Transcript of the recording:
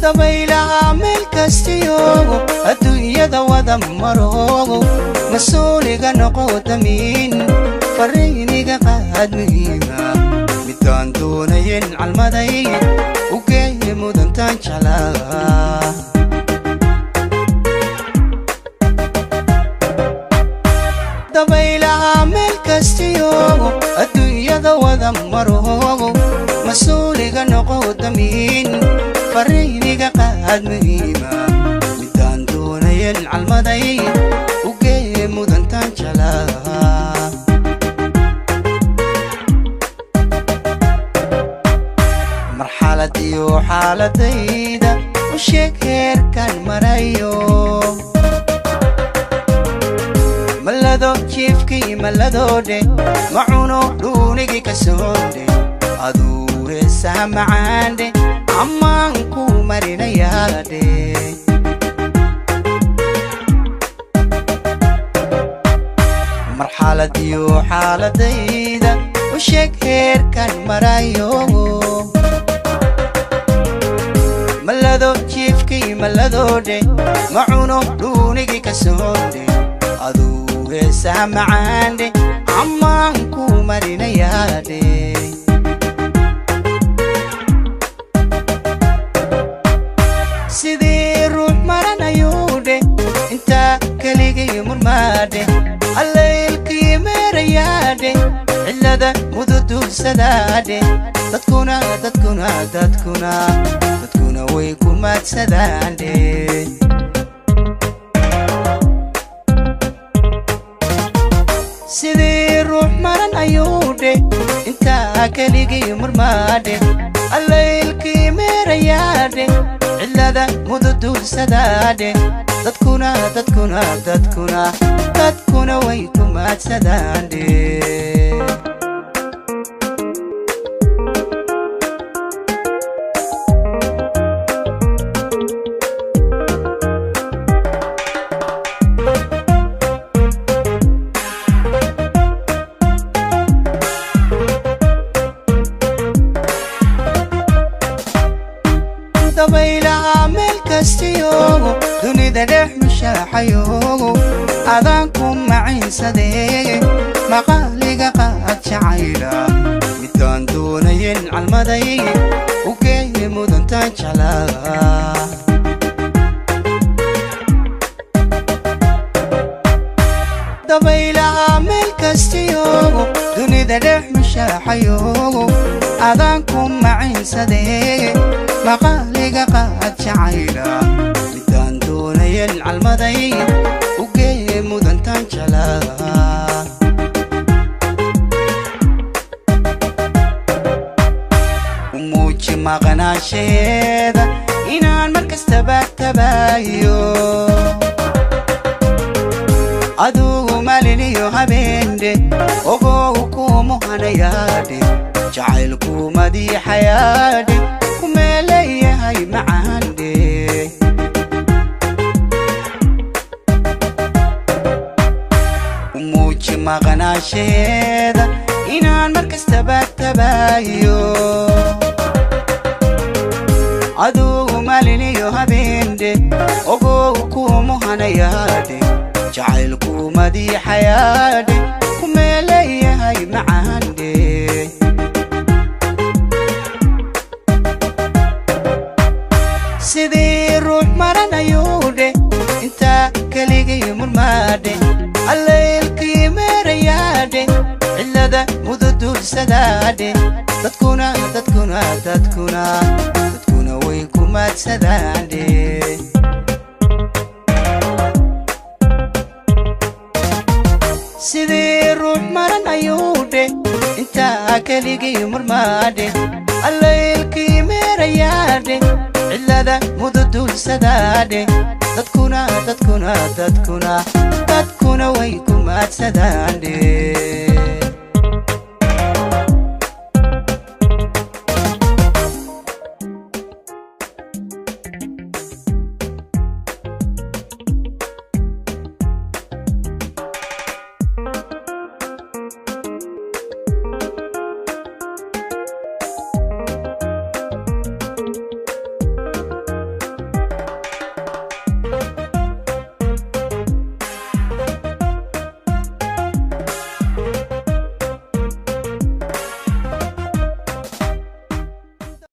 dabaylaha meel kastiyo adduunyada wada maro mas'uuliga noqo damiin fariiniga qaad muhiima midaan doonayn calmaday u geey mudantaan jeclaa dabaylaha meel kastiyo adduunyada wada maro mas'uuliga noqo damiin fariiniga qaad muhiima midaan doonayn calmaday u geey mudantaan jeclaa marxaladiyo xaaladayda u sheeg heerkan marayo malado jiifkii maladode macuno dhuunigi ka soode aduu heesaha macaande ammaan ku marinayaade marxaladiyo xaaladayda u sheeg heerkan marayo malado jiifkii maladode macuno dhuunigi ka soode aduu heesaha macaande ammaan ku marinayaade sidii ruux maranayuudhe intaa keligii murmaadhe allaylkii meerayaadhe cillada mududuursadaadhe dadkuna way ku maadsadaandhe sidii ruux maranayuudhe intaa keligii murmaadhe allaylkii meerayaadhe cillada mududuursadaadhe dadkuna way ku maadsadaandhe dabaylaha meel kastiyo dunida dhex mushaaxayo adaan ku maciinsadee maqaaliga qaad jacayla midaan doonayn calmaday u geey mudantaan jeclaa dabaylaha meel kastiyo dunida dhex mushaaxayo adaan ku maciinsadee maqaaliga qaad jacayla midaan doonayn calmaday u geey mudantaan jeclaa u muuji maqnaansheeda inaan mar kastaba tabaayo adugu maliniyo habeende ogow ku muhanayaadhe jacaylku madiixayaadhe kumeeleeyahay macaande u muuji maqnaansheeda inaan mar kastaba tabaayo adugu maliniyo habeende ogow ku muhanayaadhe jacaylku madiixayaadhe kumeeleeyahay macaande sidii ruux maranayuudhe intaa keligii murmaadhe allaylkii meerayaadhe cillada mududuursadaadhe dadkuna way ku maadsadaandhe sidii ruux maranayuudhe intaa keligii murmaadhe allaylkii meerayaadhe cillada mududuursadaadhe dadkuna way ku maadsadaandhe